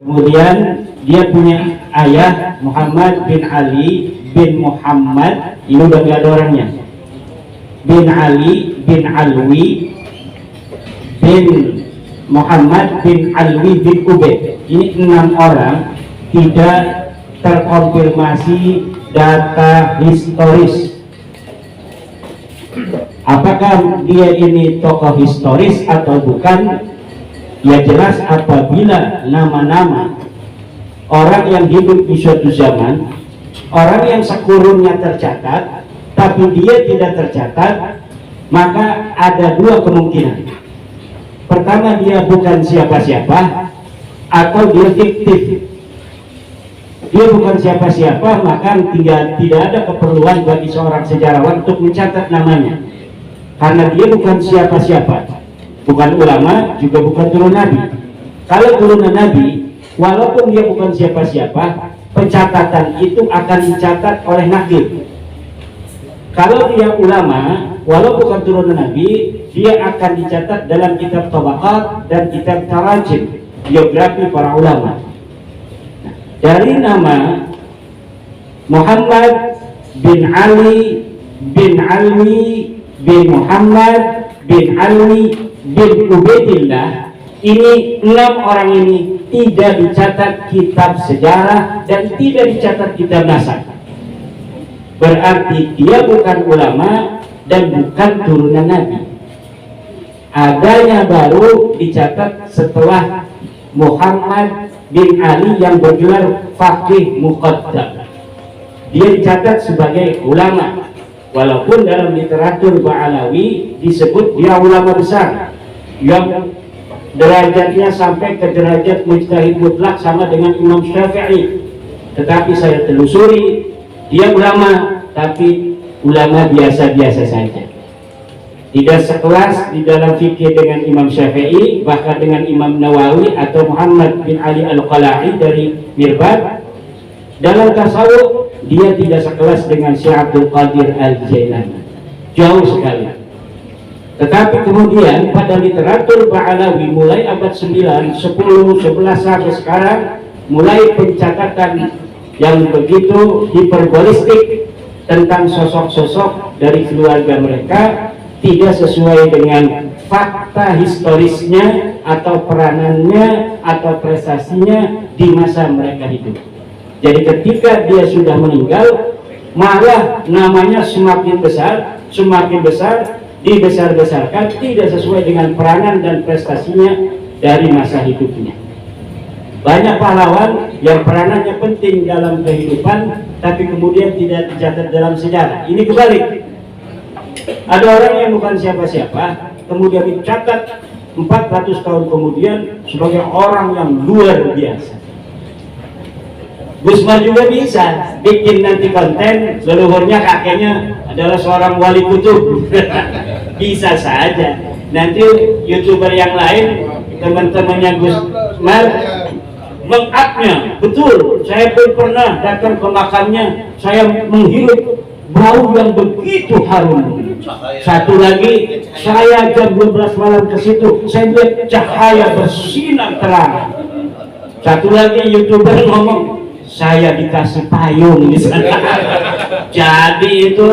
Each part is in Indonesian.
Kemudian dia punya ayah Muhammad bin Ali bin Muhammad, ini udah gak ada orangnya, bin Ali bin Alwi bin Muhammad bin Alwi bin Ubaid. Ini 6 orang, tidak terkonfirmasi data historis. Apakah dia ini tokoh historis atau bukan? Ya jelas apabila nama-nama orang yang hidup di suatu zaman, orang yang sekurungnya tercatat, tapi dia tidak tercatat, maka ada 2 kemungkinan. Pertama, dia bukan siapa-siapa, atau dia fiktif. Dia bukan siapa-siapa, maka tidak ada keperluan bagi seorang sejarawan untuk mencatat namanya, karena dia bukan siapa-siapa, bukan ulama, juga bukan turunan Nabi. Kalau turunan Nabi, walaupun dia bukan siapa-siapa, pencatatan itu akan dicatat oleh nakil. Kalau dia ulama, walau bukan turunan Nabi, dia akan dicatat dalam kitab Tabaqat dan kitab Tarajim, biografi para ulama. Dari nama Muhammad bin Ali bin Alwi bin Muhammad bin Alwi bin Ubaidillah, ini 6 orang ini tidak dicatat kitab sejarah dan tidak dicatat kitab nasab. Berarti dia bukan ulama dan bukan turunan Nabi. Adanya baru dicatat setelah Muhammad bin Ali yang bergelar faqih muqaddam. Dia dicatat sebagai ulama, walaupun dalam literatur Ba'alawi disebut dia ulama besar yang derajatnya sampai ke derajat mujtahid mutlak sama dengan Imam Syafi'i. Tetapi saya telusuri, dia ulama, tapi ulama biasa-biasa saja, tidak sekelas di dalam fikih dengan Imam Syafi'i, bahkan dengan Imam Nawawi atau Muhammad bin Ali Al-Qala'i dari Mirbad. Dalam tasawuf dia tidak sekelas dengan Syekh Abdul Qadir Al-Jailani, jauh sekali. Tetapi kemudian pada literatur Ba'alawi mulai abad 9, 10, 11 sampai sekarang, mulai pencatatan yang begitu hiperbolistik tentang sosok-sosok dari keluarga mereka, tidak sesuai dengan fakta historisnya atau peranannya atau prestasinya di masa mereka hidup. Jadi ketika dia sudah meninggal, malah namanya semakin besar, dibesar-besarkan, tidak sesuai dengan peranan dan prestasinya dari masa hidupnya. Banyak pahlawan yang peranannya penting dalam kehidupan, tapi kemudian tidak dicatat dalam sejarah. Ini kebalik. Ada orang yang bukan siapa-siapa, kemudian dicatat 400 tahun kemudian sebagai orang yang luar biasa. Gusman juga bisa bikin nanti konten leluhurnya kakeknya adalah seorang wali kutub. Bisa saja. Nanti YouTuber yang lain, teman-temannya Gusman mengupnya, betul, saya pun pernah datang ke makamnya, saya menghirup bau yang begitu harum. Satu lagi, saya jam 12 malam ke situ, saya lihat cahaya bersinar terang. Satu lagi YouTuber ngomong, saya dikasih payung di sana. Jadi itu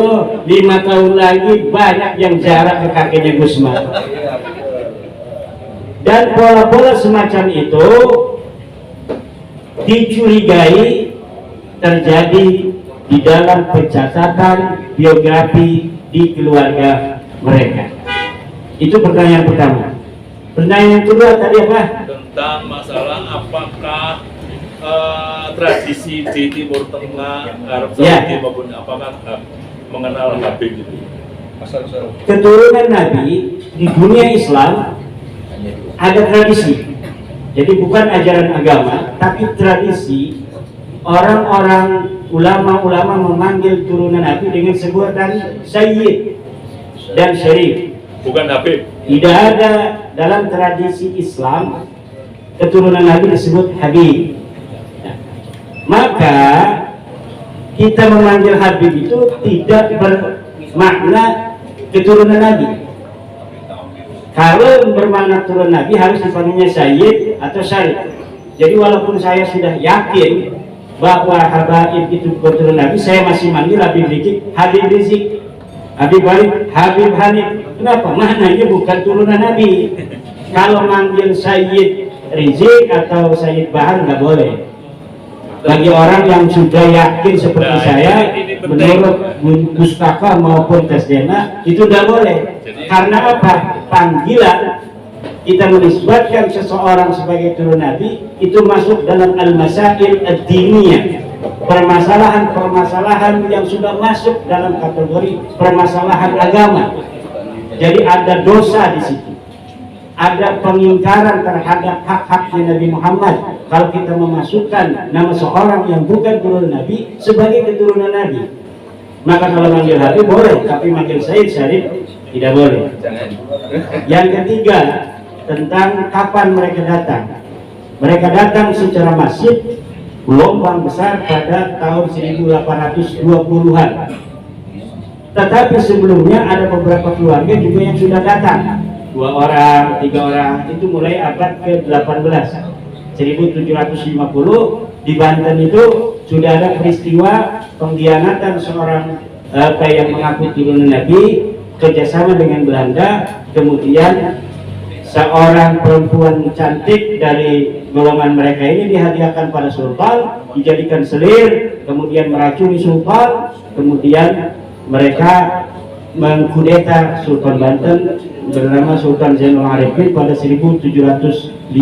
5 tahun lagi banyak yang jarak ke kakeknya Gusman. Dan pola-pola semacam itu dicurigai terjadi di dalam pencatatan biografi di keluarga mereka. Itu pertanyaan pertama. Pertanyaan kedua tadi apa? Tentang masalah apakah tradisi di Timur Tengah, Arab Saudi maupun apakah mengenal Habib itu? Keturunan Nabi di dunia Islam ada tradisi. Jadi bukan ajaran agama, tapi tradisi. Orang-orang ulama-ulama memanggil turunan Nabi dengan sebutan Sayyid dan Syarif. Bukan Habib. Tidak ada dalam tradisi Islam keturunan Nabi disebut Habib. Maka kita memanggil Habib itu tidak bermakna keturunan Nabi. Kalau bermakna turun Nabi harus dipanggilnya Sayyid atau Syarif. Jadi walaupun saya sudah yakin bahwa Habaib itu keturunan Nabi, saya masih manggil Habib Rizik, Habib Rizik, Habib Walid, Habib Hanif. Kenapa? Maknanya bukan turunan Nabi. Kalau manggil Sayyid Rizik atau Sayyid Bahar nggak boleh. Bagi orang yang sudah yakin seperti saya, menurut pustaka maupun tes DNA itu nggak boleh. Karena apa? Panggilan kita menisbatkan seseorang sebagai turun Nabi itu masuk dalam al-masail ad-diniyah, permasalahan-permasalahan yang sudah masuk dalam kategori permasalahan agama. Jadi ada dosa di situ, ada pengingkaran terhadap hak-haknya Nabi Muhammad kalau kita memasukkan nama seorang yang bukan turunan Nabi sebagai keturunan Nabi. Maka kalau manggil Habib boleh, tapi manggil Sayyid Syarif tidak boleh. Yang ketiga, tentang kapan mereka datang. Mereka datang secara masif, gelombang besar pada tahun 1820-an. Tetapi sebelumnya ada beberapa keluarga juga yang sudah datang, 2 orang, 3 orang, itu mulai abad ke-18. 1750 di Banten itu sudah ada peristiwa pengkhianatan seorang yang mengaku turunan Nabi kerjasama dengan Belanda. Kemudian seorang perempuan cantik dari golongan mereka ini dihadiahkan pada sultan, dijadikan selir, kemudian meracuni sultan, kemudian mereka mengkudeta Sultan Banten bernama Sultan Zainul Arifin pada 1750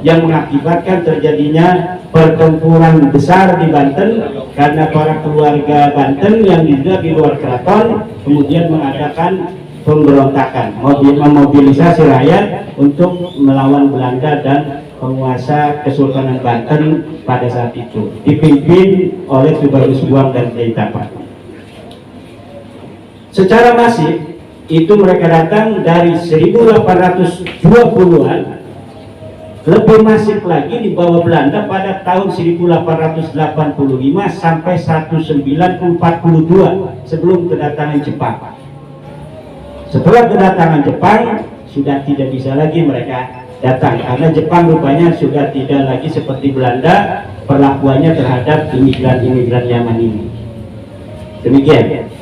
yang mengakibatkan terjadinya pertempuran besar di Banten karena para keluarga Banten yang juga di luar keraton kemudian mengadakan pemberontakan, memobilisasi rakyat untuk melawan Belanda dan penguasa Kesultanan Banten pada saat itu dipimpin oleh Tubagus Buang dan Kiai Tapa. Secara masif itu mereka datang dari 1820-an, lebih masif lagi di bawah Belanda pada tahun 1885 sampai 1942 sebelum kedatangan Jepang. Setelah kedatangan Jepang sudah tidak bisa lagi mereka datang karena Jepang rupanya sudah tidak lagi seperti Belanda perlakuannya terhadap imigran-imigran Yaman ini. Demikian.